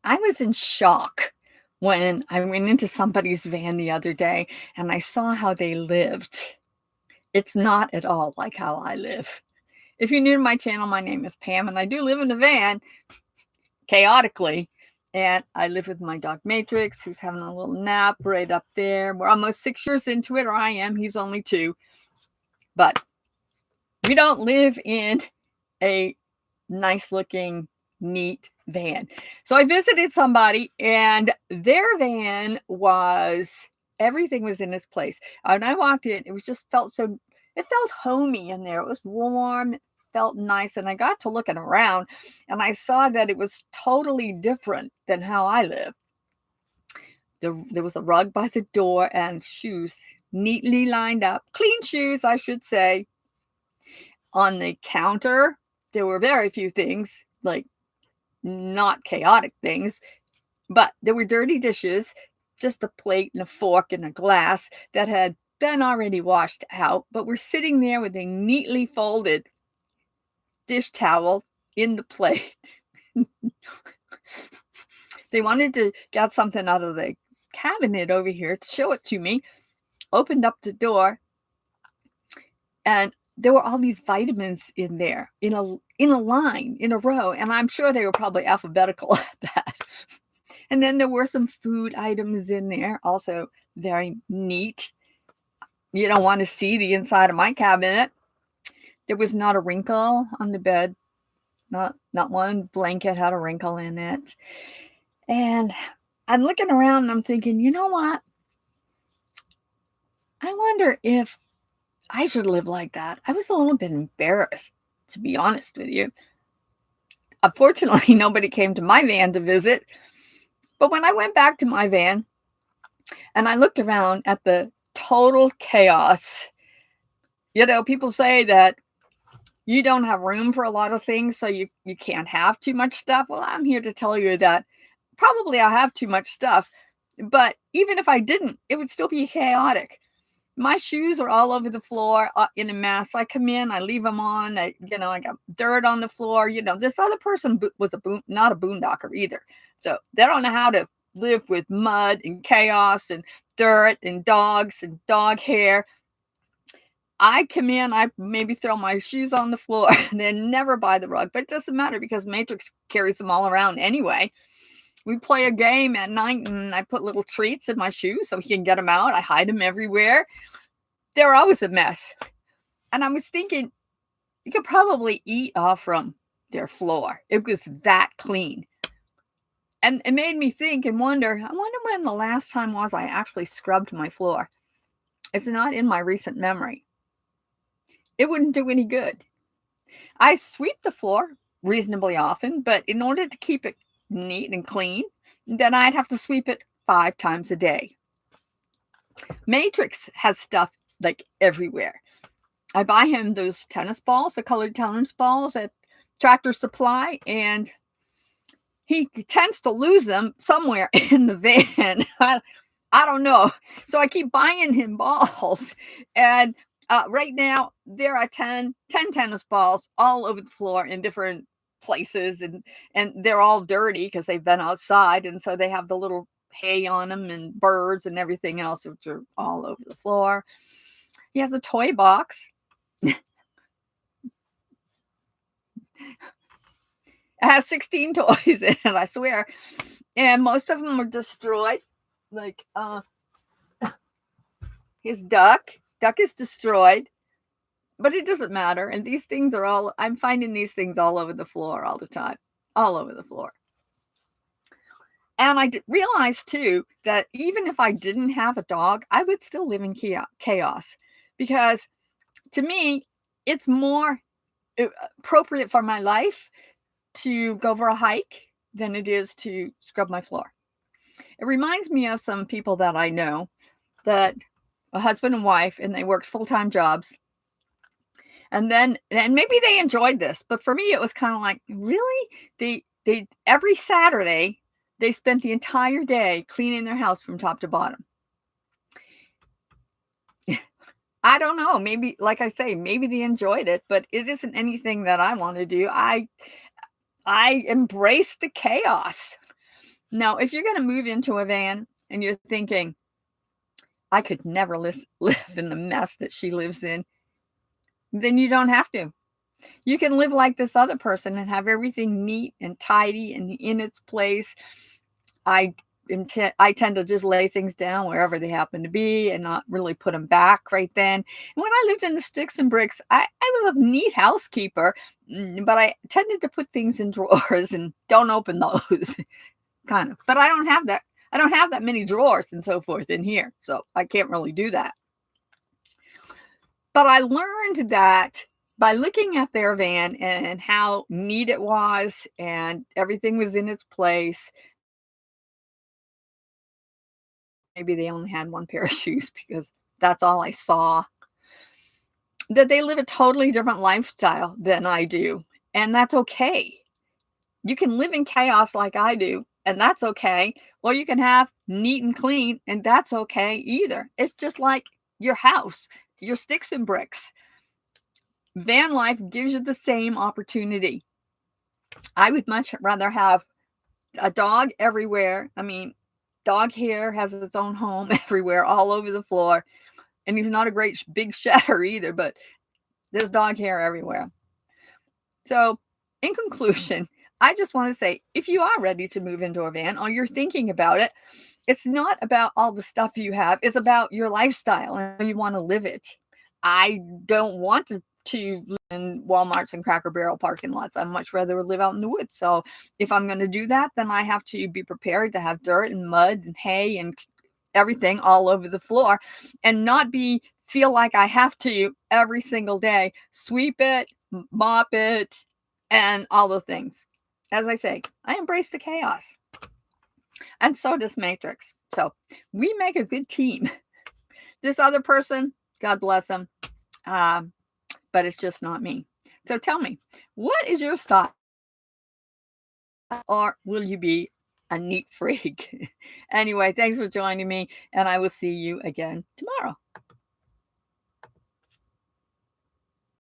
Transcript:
I was in shock when I went into somebody's van the other day and I saw how they lived. It's not at all like how I live. If you're new to my channel, my name is Pam, and I do live in a van chaotically. And I live with my dog Matrix, who's having a little nap right up there. We're almost 6 years into it, or I am. He's only 2. But we don't live in a nice looking, neat van. So I visited somebody, and their van was, everything was in its place. When I walked in, it was just felt so, it felt homey in there. It was warm, it felt nice. And I got to looking around and I saw that it was totally different than how I live. There was a rug by the door and shoes neatly lined up, clean shoes, I should say. On the counter, there were very few things, like not chaotic things, but there were dirty dishes, just a plate and a fork and a glass that had been already washed out, but were sitting there with a neatly folded dish towel in the plate. They wanted to get something out of the cabinet over here to show it to me, opened up the door, and there were all these vitamins in there in a line, in a row, and I'm sure they were probably alphabetical at that. And then there were some food items in there, also very neat. You don't want to see the inside of my cabinet. There was not a wrinkle on the bed. Not one blanket had a wrinkle in it. And I'm looking around and I'm thinking, you know what? I wonder if I should live like that. I was a little bit embarrassed, to be honest with you. Unfortunately, nobody came to my van to visit. But when I went back to my van and I looked around at the total chaos, people say that you don't have room for a lot of things, so you can't have too much stuff. Well, I'm here to tell you that probably I have too much stuff. But even if I didn't, it would still be chaotic. My shoes are all over the floor in a mess. I come in, I leave them on. I got dirt on the floor. This other person was not a boondocker either. So they don't know how to live with mud and chaos and dirt and dogs and dog hair. I come in, I maybe throw my shoes on the floor and then never buy the rug. But it doesn't matter because Matrix carries them all around anyway. We play a game at night and I put little treats in my shoes so he can get them out. I hide them everywhere. They're always a mess. And I was thinking, you could probably eat off from their floor. It was that clean. And it made me think and wonder, I wonder when the last time was I actually scrubbed my floor. It's not in my recent memory. It wouldn't do any good. I sweep the floor reasonably often, but in order to keep it neat and clean, then I'd have to sweep it 5 times a day. Matrix has stuff like everywhere. I buy him those tennis balls, the colored tennis balls at Tractor Supply, and he tends to lose them somewhere in the van. I don't know. So I keep buying him balls. And right now, there are 10 tennis balls all over the floor in different places. And they're all dirty because they've been outside. And so they have the little hay on them and birds and everything else, which are all over the floor. He has a toy box. It has 16 toys in it, I swear. And most of them are destroyed. Like his duck is destroyed. But it doesn't matter. And these things are all, I'm finding these things all over the floor all the time. All over the floor. And I realized too that even if I didn't have a dog, I would still live in chaos. Because to me, it's more appropriate for my life to go for a hike than it is to scrub my floor. It reminds me of some people that I know, that a husband and wife, and they worked full-time jobs. And maybe they enjoyed this, but for me, it was kind of like, really? They every Saturday, they spent the entire day cleaning their house from top to bottom. I don't know. Maybe, like I say, maybe they enjoyed it, but it isn't anything that I want to do. I embrace the chaos. Now, if you're gonna move into a van and you're thinking, "I could never live in the mess that she lives in," then you don't have to. You can live like this other person and have everything neat and tidy and in its place. I I tend to just lay things down wherever they happen to be and not really put them back right then. And when I lived in the sticks and bricks, I was a neat housekeeper, but I tended to put things in drawers and don't open those, kind of. But I don't have that many drawers and so forth in here, so I can't really do that. But I learned that by looking at their van and how neat it was and everything was in its place. Maybe they only had 1 pair of shoes because that's all I saw. That they live a totally different lifestyle than I do, and that's okay. You can live in chaos like I do, and that's okay, or you can have neat and clean, and that's okay either. It's just like your house, your sticks and bricks. Van life gives you the same opportunity. I would much rather have a dog everywhere. I mean, dog hair has its own home everywhere, all over the floor. And he's not a great big shedder either, but there's dog hair everywhere. So, in conclusion, I just want to say if you are ready to move into a van or you're thinking about it, it's not about all the stuff you have, it's about your lifestyle and how you want to live it. I don't want to live in Walmarts and Cracker Barrel parking lots. I'd much rather live out in the woods. So if I'm going to do that, then I have to be prepared to have dirt and mud and hay and everything all over the floor and not be feel like I have to every single day sweep it, mop it, and all the things. As I say, I embrace the chaos. And so does Matrix. So we make a good team. This other person, God bless him, but it's just not me. So tell me, what is your style? Or will you be a neat freak? Anyway, thanks for joining me, and I will see you again tomorrow.